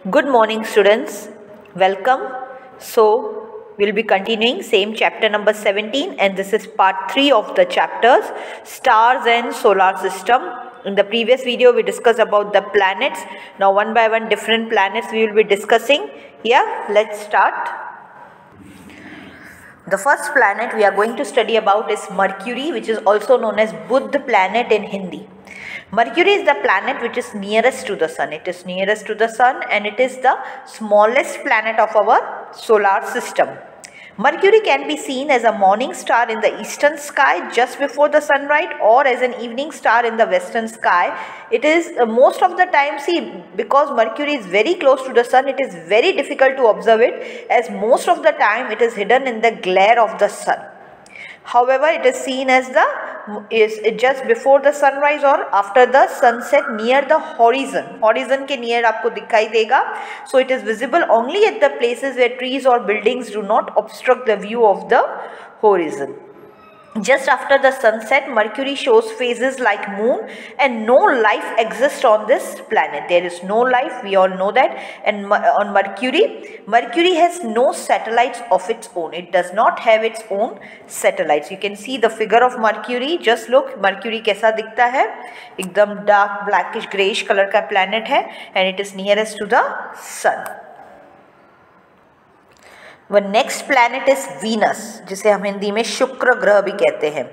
Good morning, students. Welcome. So, we'll be continuing same chapter number 17, and this is part 3 of the chapters Stars and Solar System. In the previous video, we discussed about the planets. Now, one by one, different planets we will be discussing. Yeah, let's start. The first planet we are going to study about is Mercury, which is also known as Buddha planet in Hindi. Mercury is the planet which is nearest to the sun. It is nearest to the sun and it is the smallest planet of our solar system. Mercury can be seen as a morning star in the eastern sky just before the sunrise, or as an evening star in the western sky. It is most of the time, because Mercury is very close to the sun, it is very difficult to observe it, as most of the time it is hidden in the glare of the sun. However, it is seen as just before the sunrise or after the sunset near the horizon. Horizon के near आपको दिखाई देगा. So it is visible only at the places where trees or buildings do not obstruct the view of the horizon. Just after the sunset, Mercury shows phases like moon, and no life exists on this planet. There is no life, we all know that. And on Mercury has no satellites of its own. It does not have its own satellites. You can see the figure of Mercury. Just look, Mercury कैसा दिखता है? एकदम dark blackish grayish color का planet है, and it is nearest to the sun. वह next planet is Venus, जिसे हम हिंदी में शुक्र ग्रह भी कहते हैं.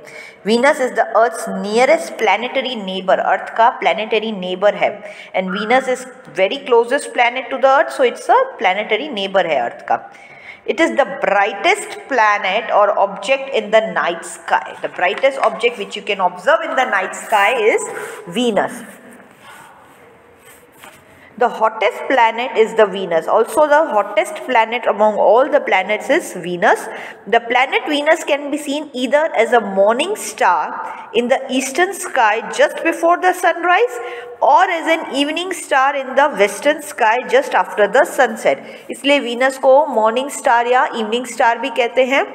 Venus is the Earth's nearest planetary neighbour. Earth का प्लैनेटरी नेबर है, and Venus is very closest planet to the Earth, so it's a planetary neighbour है अर्थ का. It is the brightest planet or object in the night sky. The brightest object which you can observe in the night sky is Venus. The hottest planet is the Venus. Also, the hottest planet among all the planets is Venus. The planet Venus can be seen either as a morning star in the eastern sky just before the sunrise, or as an evening star in the western sky just after the sunset. इसलिए Venus को morning star या evening star भी कहते हैं.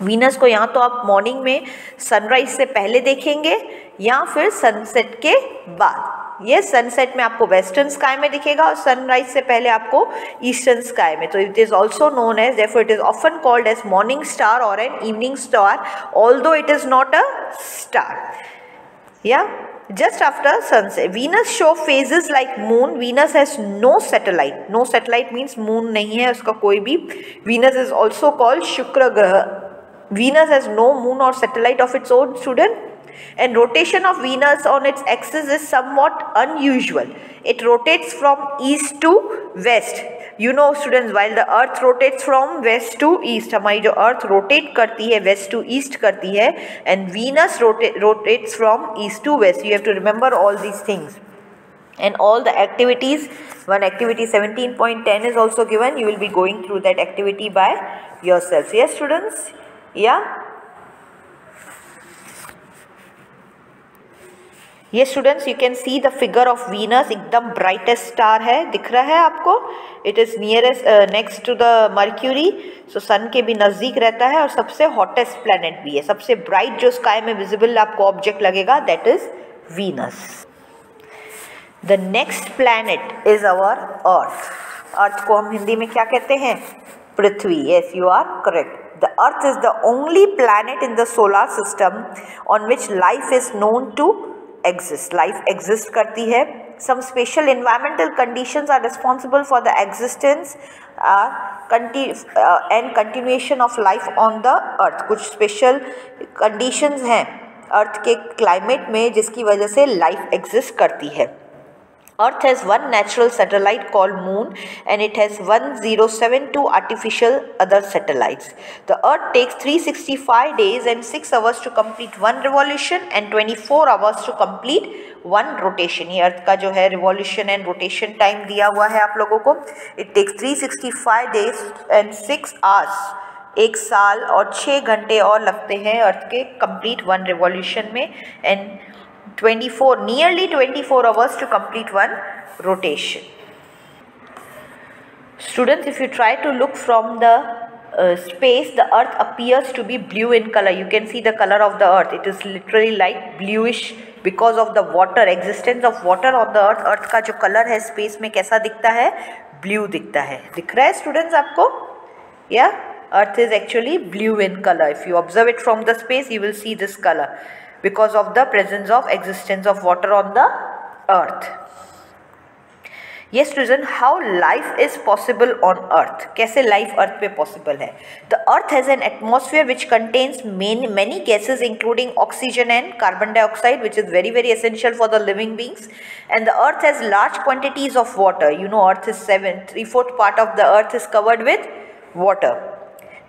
Venus को यहाँ तो आप मॉर्निंग में सनराइज से पहले देखेंगे या फिर सनसेट के बाद. ये सनसेट में आपको वेस्टर्न स्काई में दिखेगा और सनराइज से पहले आपको ईस्टर्न स्काई में. तो it is also known as, therefore it is often called as morning star और an evening star, although it is not a star. या just after sunset, Venus show phases like moon. Venus has no satellite. No satellite means moon नहीं है उसका कोई भी. Venus is also called शुक्र ग्रह. Venus has no moon or satellite of its own, student, and rotation of Venus on its axis is somewhat unusual. It rotates from east to west. You know, students, while the earth rotates from west to east, हमारी जो earth rotate करती है west to east करती है, and Venus rotates from east to west. You have to remember all these things. And all the activities, one activity 17.10 is also given. You will be going through that activity by yourselves. Yes, students? Yeah. ये students, you can see the figure of Venus. एकदम brightest star है, दिख रहा है आपको. It is nearest next to the Mercury, so sun के भी नज़दीक रहता है, और सबसे हॉटेस्ट प्लैनेट भी है. सबसे ब्राइट जो स्काई में विजिबल आपको ऑब्जेक्ट लगेगा, that is Venus. The next planet is our Earth. Earth को हम हिंदी में क्या कहते हैं? पृथ्वी. Yes, you are correct. The Earth is the only planet in the solar system on which life is known to exist. Life exist करती है. Some special environmental conditions are responsible for the existence and continuation of life on the Earth. कुछ special conditions हैं अर्थ के climate में जिसकी वजह से life exist करती है. Earth has one natural satellite called Moon, and it has 1072 artificial other satellites. The Earth takes 365 days and 6 hours to complete one revolution and 24 hours to complete one rotation. ये Earth का जो है revolution and rotation time दिया हुआ है आप लोगों को. It takes 365 days and 6 hours. 1 साल और 6 घंटे और लगते हैं अर्थ के complete one revolution में, and nearly 24 hours to complete one rotation. Students, if you try to look from the space, the earth appears to be blue in color. You can see the color of the earth. It is literally like bluish because of the water, existence of water on the Earth. Earth का जो colour है space में कैसा दिखता है? Blue दिखता है. दिख रहा है स्टूडेंट्स आपको? या earth is actually blue in colour. If you observe it from the space you will see this colour because of the presence of existence of water on the earth. Yes student, how life is possible on earth? कैसे life earth पे possible है? The earth has an atmosphere which contains many gases including oxygen and carbon dioxide, which is very essential for the living beings. And the earth has large quantities of water. You know, earth is 3/4 part of the earth is covered with water.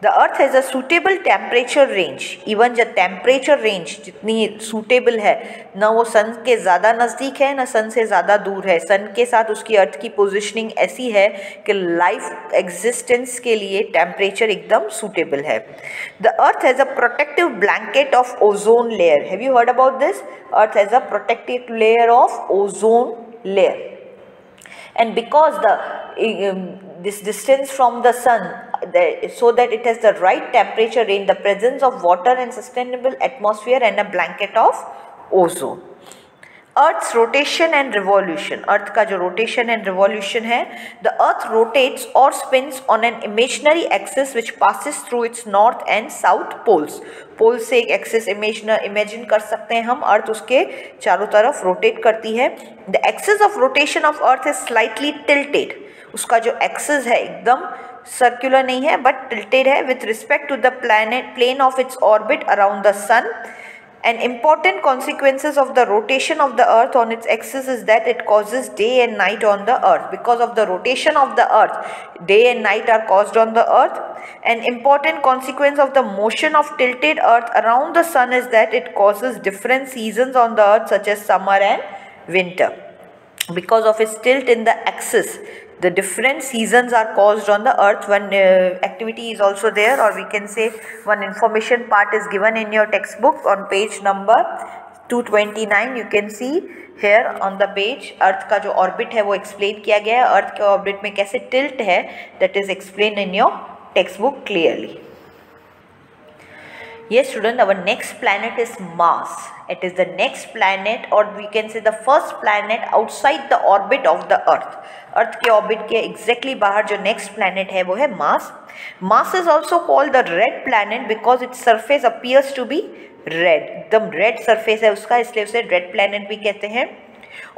The earth has a suitable temperature range. Even जो temperature range जितनी suitable है, ना वो सन के ज़्यादा नज़दीक है ना सन से ज़्यादा दूर है. सन के साथ उसकी अर्थ की पोजिशनिंग ऐसी है कि लाइफ एग्जिस्टेंस के लिए टेम्परेचर एकदम suitable है. The earth has a protective blanket of ozone layer. Have you heard about this? Earth has a protective layer of ozone layer. And because this distance from the sun, so that it has the right temperature range, the presence of water and sustainable atmosphere and a blanket of ozone. Earth's rotation and revolution. Earth का जो rotation and revolution है, the Earth rotates or spins on an imaginary axis which passes through its north and south poles. Poles से एक axis imagine कर सकते हैं हम. Earth उसके चारों तरफ rotate करती है. The axis of rotation of Earth is slightly tilted. उसका जो axis है एकदम circular नहीं है but tilted है with respect to the plane of its orbit around the sun. And important consequences of the rotation of the earth on its axis is that it causes day and night on the earth. Because of the rotation of the earth, day and night are caused on the earth. An important consequence of the motion of tilted earth around the sun is that it causes different seasons on the earth such as summer and winter. Because of its tilt in the axis, the different seasons are caused on the earth. One activity is also there, or we can say one information part is given in your textbook on page number 229. You can see here on the page earth का जो orbit है वो explain किया गया है. earth के orbit में कैसे tilt है that is explained in your textbook clearly. Yes student, our next planet is Mars. It is the next planet, or we can say the first planet outside the orbit of the earth. अर्थ के orbit के exactly बाहर जो next planet है वो है Mars. Mars is also called the red planet because its surface appears to be red. एकदम red surface है उसका, इसलिए उसे रेड प्लैनेट भी कहते हैं.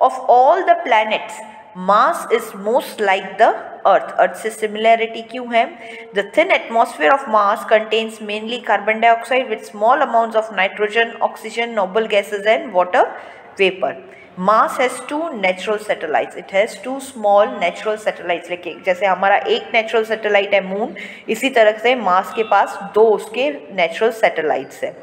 Of all the planets Mars is most like the Earth. Earth से सिमिलैरिटी क्यों है? The thin atmosphere of Mars contains mainly carbon dioxide with small amounts of nitrogen, oxygen, noble gases and water vapour. Mars has two natural satellites. It has two small natural satellites. लेकिन जैसे हमारा एक natural satellite है moon, इसी तरह से Mars के पास दो उसके natural satellites हैं.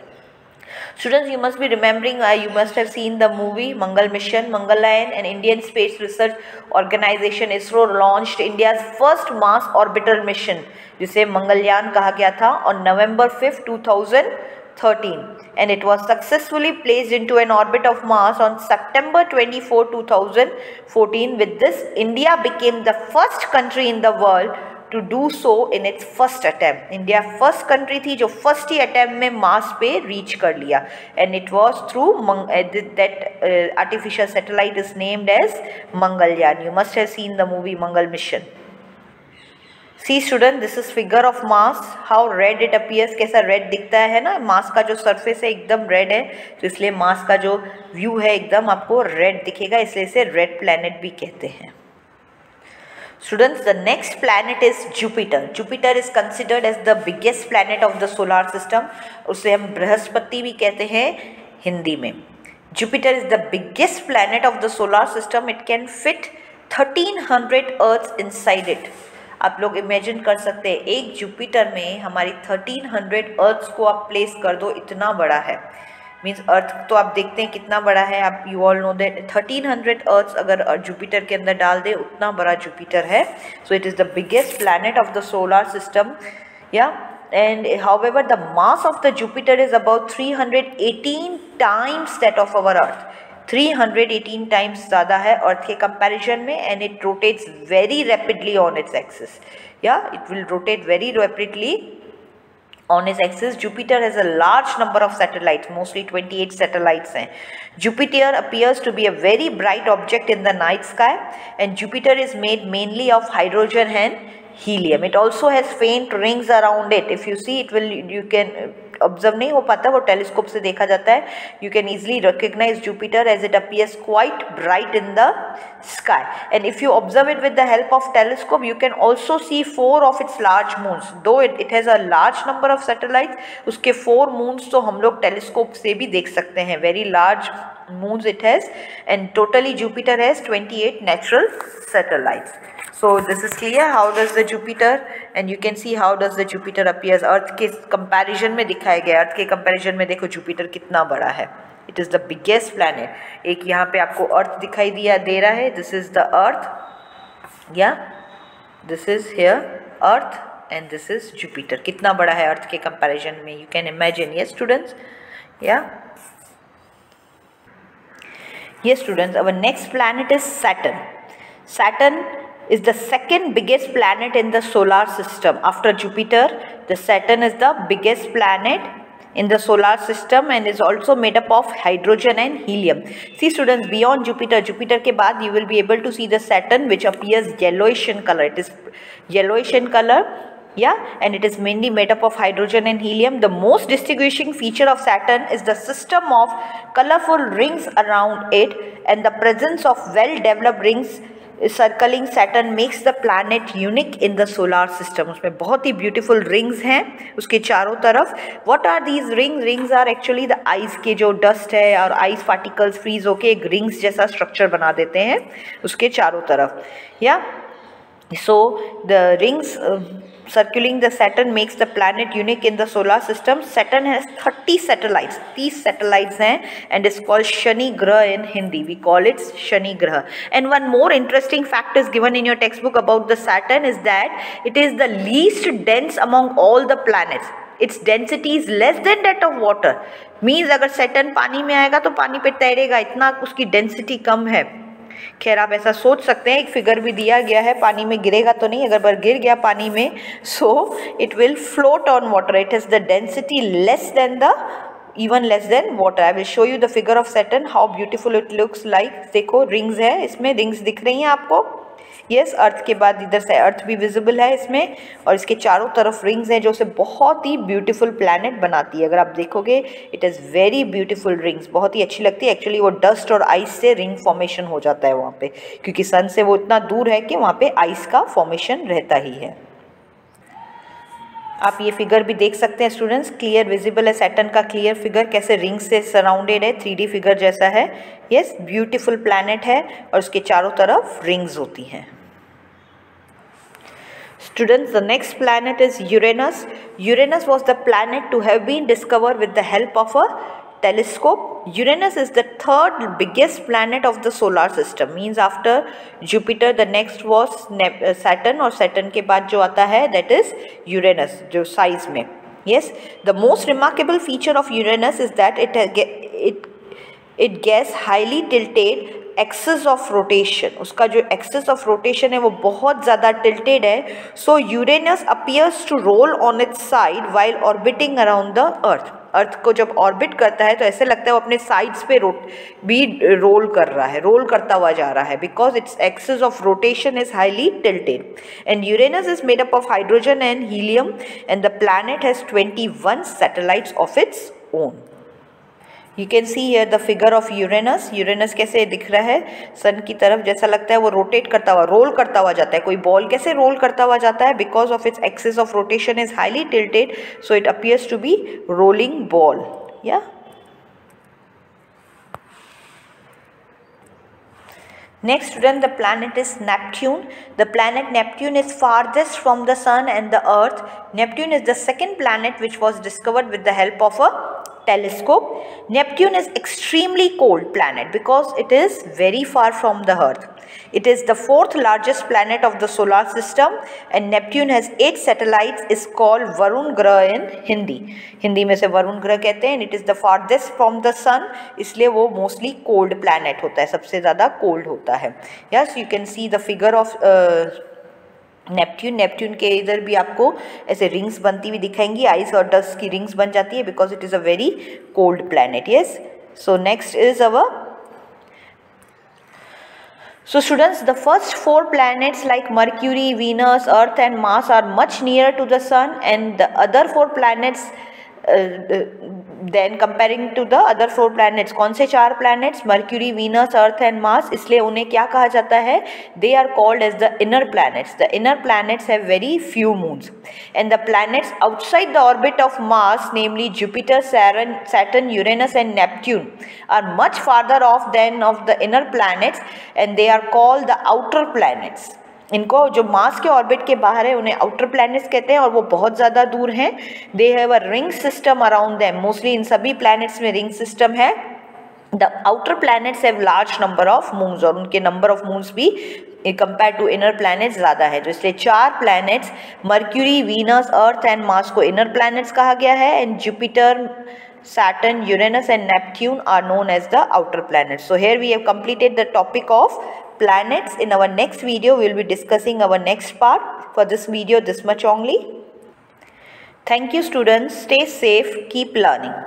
Students, you must be remembering, you must have seen the movie Mangal Mission. Mangalyaan, an Indian space research organization, ISRO launched India's first Mars orbital mission, जिसे मंगलयान कहा गया था, on November 5, 2013. And it was successfully placed into an orbit of Mars on September 24, 2014. With this, India became the first country in the world to do so in its first attempt. India first country थी जो first ही attempt में Mars पे reach कर लिया. And it was through that artificial satellite is named as Mangalyaan. You must have seen the movie Mangal Mission. See student, this is figure of Mars. How red it appears. कैसा red दिखता है ना. Mars का जो surface है एकदम red है, तो इसलिए Mars का जो view है एकदम आपको red दिखेगा, इसलिए इसे red planet भी कहते हैं. Students, the next planet is Jupiter. Jupiter is considered as the biggest planet of the solar system. उसे हम बृहस्पति भी कहते हैं हिंदी में. Jupiter is the biggest planet of the solar system. It can fit 1300 Earths inside it. आप लोग imagine कर सकते हैं एक जुपिटर में हमारी 1300 अर्थ्स को आप प्लेस कर दो, इतना बड़ा है. मीन्स अर्थ तो आप देखते हैं कितना बड़ा है. आप you all know that 1300 Earths अगर जुपिटर के अंदर डाल दे उतना बड़ा जुपिटर है. So it is the biggest planet of the solar system. Yeah and however the mass of the Jupiter is about 318 times that of our Earth. 318 times ज़्यादा है अर्थ के कंपैरिजन में. And it rotates very rapidly on its axis. Yeah it will rotate very rapidly On his axis, Jupiter has a large number of satellites, mostly 28 satellites हैं. Jupiter appears to be a very bright object in the night sky, and Jupiter is made mainly of hydrogen and helium. It also has faint rings around it. If you see, it will, you can observe नहीं हो पाता, वो telescope से देखा जाता है. You can easily recognise Jupiter as it appears quite bright in the sky. And if you observe it with the help of telescope, you can also see 4 of its large moons. Though it has a large number of satellites, उसके 4 moons तो हम लोग telescope से भी देख सकते हैं. Very large moons it has, and totally Jupiter has 28 natural satellites. So this is clear how does the Jupiter, and you can see how does the Jupiter appears. Earth के comparison में दिखाया गया. Earth के comparison में देखो Jupiter कितना बड़ा है. It is the biggest planet. एक यहाँ पे आपको Earth दिखाई दे रहा है. This is the Earth. Yeah, this is here Earth, and this is Jupiter. कितना बड़ा है Earth के comparison में. You can imagine. Yes students. Yeah. Yes students, our next planet is Saturn. Saturn is the second biggest planet in the solar system. After Jupiter, the Saturn is the biggest planet in the solar system and is also made up of hydrogen and helium. See students, beyond Jupiter, Jupiter के बाद you will be able to see the Saturn, which appears yellowish in color. It is yellowish in color. Yeah, and it is mainly made up of hydrogen and helium. The most distinguishing feature of Saturn is the system of colorful rings around it, and the presence of well-developed rings circling Saturn makes the planet unique in the solar system. उसमें बहुत ही beautiful rings हैं उसके चारों तरफ. What are these rings? Rings are actually the ice के जो dust है और ice particles freeze होके एक rings जैसा structure बना देते हैं उसके चारों तरफ. Yeah, so the rings circling the Saturn makes the planet unique in the solar system. Saturn has 30 satellites. 30 satellites हैं and is called Shani Grah in Hindi. We call it Shani Grah. And one more interesting fact is given in your textbook about the Saturn is that it is the least dense among all the planets. Its density is less than that of water. Means अगर Saturn पानी में आएगा तो पानी पे तैरेगा, इतना उसकी density कम है. खैर आप ऐसा सोच सकते हैं, एक फिगर भी दिया गया है, पानी में गिरेगा तो नहीं, अगर गिर गया पानी में so it will float on water. It has the density less than the even less than water. I will show you the figure of Saturn, how beautiful it looks like. देखो रिंग्स है, इसमें rings दिख रही हैं आपको. Yes, अर्थ के बाद इधर से अर्थ भी विजिबल है इसमें, और इसके चारों तरफ रिंग्स हैं जो उसे बहुत ही ब्यूटीफुल प्लैनेट बनाती है. अगर आप देखोगे it is very beautiful rings, बहुत ही अच्छी लगती है. एक्चुअली वो डस्ट और आइस से रिंग फॉर्मेशन हो जाता है वहाँ पे, क्योंकि सन से वो इतना दूर है कि वहाँ पे आइस का फॉर्मेशन रहता ही है. आप ये फिगर भी देख सकते हैं स्टूडेंट्स, क्लियर विजिबल है सैटर्न का क्लियर फिगर, कैसे रिंग से सराउंडेड है, 3D फिगर जैसा है. यस, ब्यूटीफुल प्लैनेट है और उसके चारों तरफ रिंग्स होती हैं. Students, the next planet is Uranus. Uranus was the planet to have been discovered with the help of a telescope. Uranus is the third biggest planet of the solar system. Means after Jupiter, the next was Saturn, और Saturn के बाद जो आता है that is Uranus, जो size में. Yes, the most remarkable feature of Uranus is that it gets highly tilted axis of rotation. उसका जो एक्सेस ऑफ रोटेशन है वो बहुत ज़्यादा टिल्टेड है. So Uranus appears to roll on its side while orbiting around the Earth. Earth को जब orbit करता है तो ऐसे लगता है वो अपने साइड्स पे रोल कर रहा है, रोल करता हुआ जा रहा है, because its axis of rotation is highly tilted. And Uranus is made up of hydrogen and helium, and the planet has 21 satellites of its own. You can see here the figure of Uranus. Uranus कैसे दिख रहा है सन की तरफ, जैसा लगता है वो रोटेट करता हुआ, रोल करता हुआ जाता है. कोई बॉल कैसे रोल करता हुआ जाता है, because of its axis of rotation is highly tilted, so it appears to be rolling ball. या next student, the planet is Neptune. The planet Neptune is farthest from the sun and the earth. Neptune is the second planet which was discovered with the help of a telescope. Neptune is extremely cold planet because it is very far from the earth. It is the fourth largest planet of the solar system, and Neptune has 8 satellites. Is called Varun Grah in Hindi. Hindi में से वरुण ग्रह कहते हैं. It is the farthest from the sun, इसलिए वो mostly cold planet होता है, सबसे ज़्यादा cold होता है. Yes, you can see the figure of Neptune के इधर भी आपको ऐसे रिंग्स बनती हुई दिखाएंगी, आइस और डस्ट की रिंग्स बन जाती है because it is a very cold planet. Yes, so next is our. So students, the first four planets like Mercury, Venus, Earth and Mars are much nearer to the Sun, and the other four planets then comparing to the other four planets, कौन से चार planets Mercury, Venus, Earth and Mars, इसलिए उन्हें क्या कहा जाता है? They are called as the inner planets. The inner planets have very few moons, and the planets outside the orbit of Mars, namely Jupiter, Saturn, Uranus and Neptune, are much farther off than of the inner planets, and they are called the outer planets. इनको जो Mars के orbit के बाहर है उन्हें outer planets कहते हैं और वो बहुत ज़्यादा दूर हैं. They have a ring system around them. Mostly in सभी प्लैनेट्स में रिंग सिस्टम है. The outer planets have large number of moons, और उनके नंबर ऑफ मून्स भी कंपेयर टू इनर प्लैनेट्स ज़्यादा है. तो इसलिए चार planets mercury, Venus, earth and Mars को इनर प्लैनेट्स कहा गया है, and Jupiter, Saturn, Uranus and Neptune are known as the outer planets. So here we have completed the topic of planets. In our next video we will be discussing our next part. For this video this much only. Thank you students. Stay safe. Keep learning.